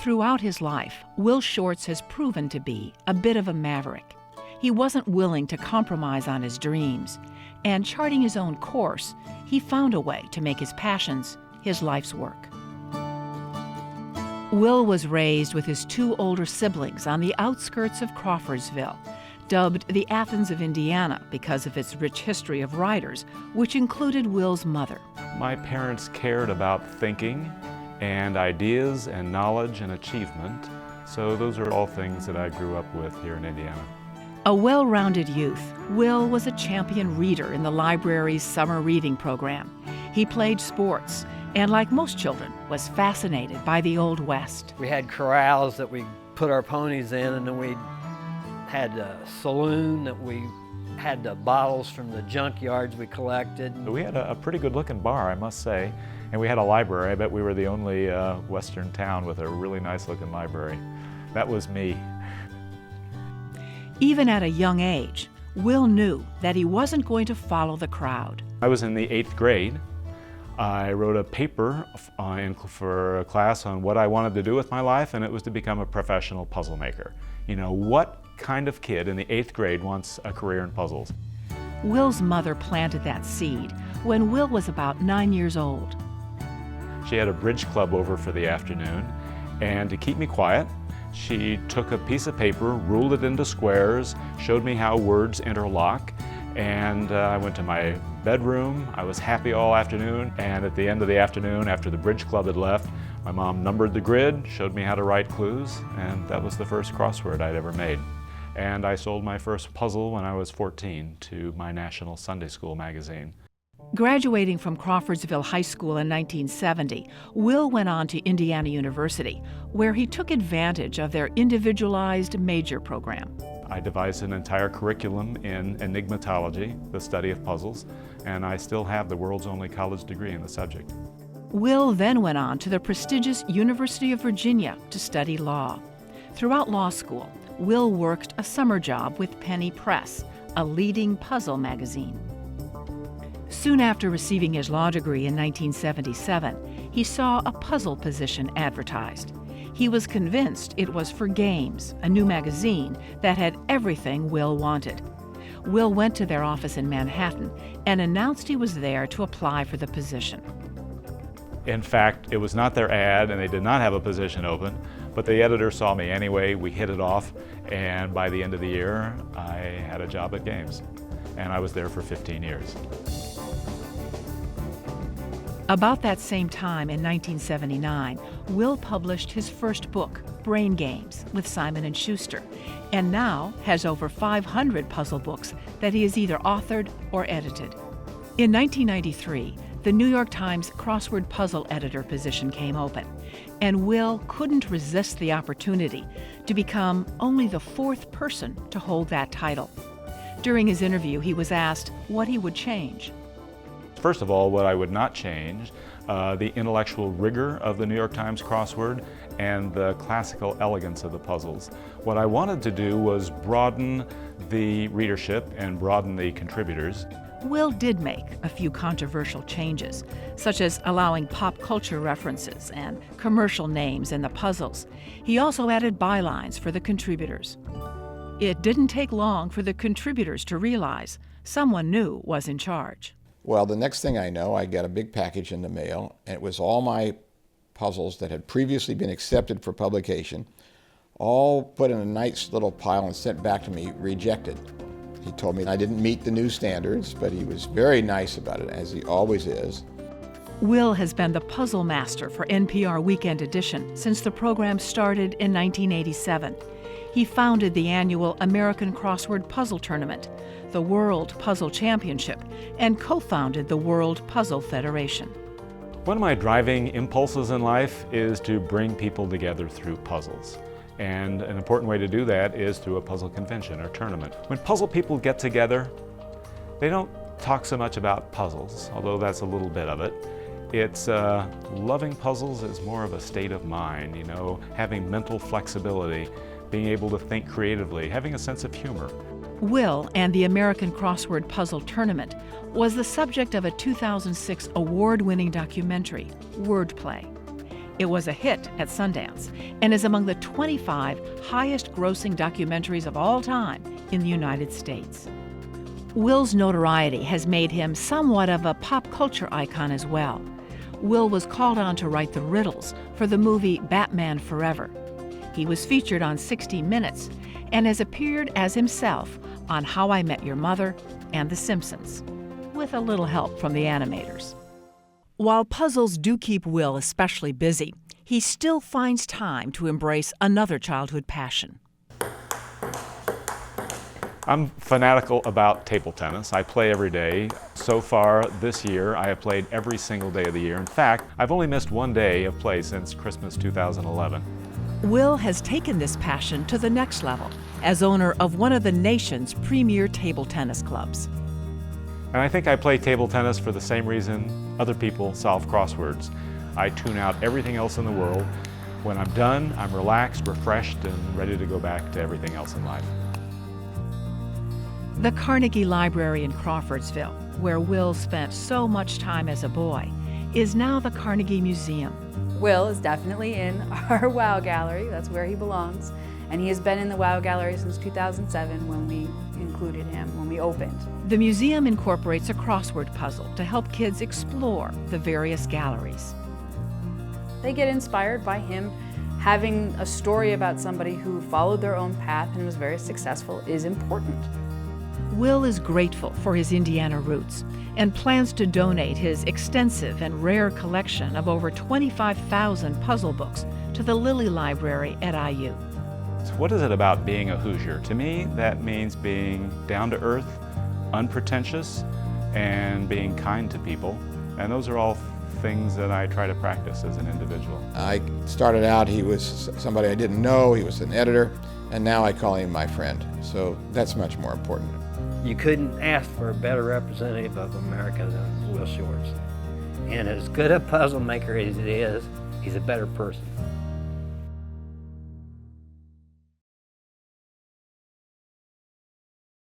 Throughout his life, Will Shortz has proven to be a bit of a maverick. He wasn't willing to compromise on his dreams, and charting his own course, he found a way to make his passions his life's work. Will was raised with his two older siblings on the outskirts of Crawfordsville, dubbed the Athens of Indiana because of its rich history of writers, which included Will's mother. My parents cared about thinking and ideas and knowledge and achievement, so those are all things that I grew up with here in Indiana. A well-rounded youth, Will was a champion reader in the library's summer reading program. He played sports, and like most children, was fascinated by the Old West. We had corrals that we put our ponies in, and then we had a saloon that we had the bottles from the junkyards we collected. We had a pretty good-looking bar, I must say, and we had a library. I bet we were the only Western town with a really nice-looking library. That was me. Even at a young age, Will knew that he wasn't going to follow the crowd. I was in the 8th grade. I wrote a paper for a class on what I wanted to do with my life, and it was to become a professional puzzle maker. You know, what kind of kid in the 8th grade wants a career in puzzles? Will's mother planted that seed when Will was about 9 years old. She had a bridge club over for the afternoon, and to keep me quiet, she took a piece of paper, ruled it into squares, showed me how words interlock, and I went to my bedroom. I was happy all afternoon, and at the end of the afternoon, after the bridge club had left, my mom numbered the grid, showed me how to write clues, and that was the first crossword I'd ever made. And I sold my first puzzle when I was 14 to my national Sunday school magazine. Graduating from Crawfordsville High School in 1970, Will went on to Indiana University, where he took advantage of their individualized major program. I devised an entire curriculum in enigmatology, the study of puzzles, and I still have the world's only college degree in the subject. Will then went on to the prestigious University of Virginia to study law. Throughout law school, Will worked a summer job with Penny Press, a leading puzzle magazine. Soon after receiving his law degree in 1977, he saw a puzzle position advertised. He was convinced it was for Games, a new magazine that had everything Will wanted. Will went to their office in Manhattan and announced he was there to apply for the position. In fact, it was not their ad, and they did not have a position open, but the editor saw me anyway. We hit it off, and by the end of the year, I had a job at Games, and I was there for 15 years. About that same time in 1979, Will published his first book, Brain Games, with Simon & Schuster, and now has over 500 puzzle books that he has either authored or edited. In 1993, the New York Times crossword puzzle editor position came open, and Will couldn't resist the opportunity to become only the 4th person to hold that title. During his interview, he was asked what he would change. First of all, what I would not change, the intellectual rigor of the New York Times crossword and the classical elegance of the puzzles. What I wanted to do was broaden the readership and broaden the contributors. Will did make a few controversial changes, such as allowing pop culture references and commercial names in the puzzles. He also added bylines for the contributors. It didn't take long for the contributors to realize someone new was in charge. Well, the next thing I know, I got a big package in the mail, and it was all my puzzles that had previously been accepted for publication, all put in a nice little pile and sent back to me, rejected. He told me I didn't meet the new standards, but he was very nice about it, as he always is. Will has been the puzzle master for NPR Weekend Edition since the program started in 1987. He founded the annual American Crossword Puzzle Tournament, the World Puzzle Championship, and co-founded the World Puzzle Federation. One of my driving impulses in life is to bring people together through puzzles. And an important way to do that is through a puzzle convention or tournament. When puzzle people get together, they don't talk so much about puzzles, although that's a little bit of it. It's loving puzzles is more of a state of mind, you know, having mental flexibility, being able to think creatively, having a sense of humor. Will and the American Crossword Puzzle Tournament was the subject of a 2006 award-winning documentary, Wordplay. It was a hit at Sundance and is among the 25 highest-grossing documentaries of all time in the United States. Will's notoriety has made him somewhat of a pop culture icon as well. Will was called on to write the riddles for the movie Batman Forever. He was featured on 60 Minutes and has appeared as himself on How I Met Your Mother and The Simpsons, with a little help from the animators. While puzzles do keep Will especially busy, he still finds time to embrace another childhood passion. I'm fanatical about table tennis. I play every day. So far this year, I have played every single day of the year. In fact, I've only missed one day of play since Christmas 2011. Will has taken this passion to the next level as owner of one of the nation's premier table tennis clubs. And I think I play table tennis for the same reason other people solve crosswords. I tune out everything else in the world. When I'm done, I'm relaxed, refreshed, and ready to go back to everything else in life. The Carnegie Library in Crawfordsville, where Will spent so much time as a boy, is now the Carnegie Museum. Will is definitely in our WOW Gallery. That's where he belongs. And he has been in the WOW Gallery since 2007 when we included him, when we opened. The museum incorporates a crossword puzzle to help kids explore the various galleries. They get inspired by him having a story about somebody who followed their own path and was very successful is important. Will is grateful for his Indiana roots and plans to donate his extensive and rare collection of over 25,000 puzzle books to the Lilly Library at IU. So what is it about being a Hoosier? To me, that means being down to earth, unpretentious, and being kind to people. And those are all things that I try to practice as an individual. I started out, he was somebody I didn't know, he was an editor, and now I call him my friend. So that's much more important. You couldn't ask for a better representative of America than Will Shortz. And as good a puzzle maker as he is, he's a better person.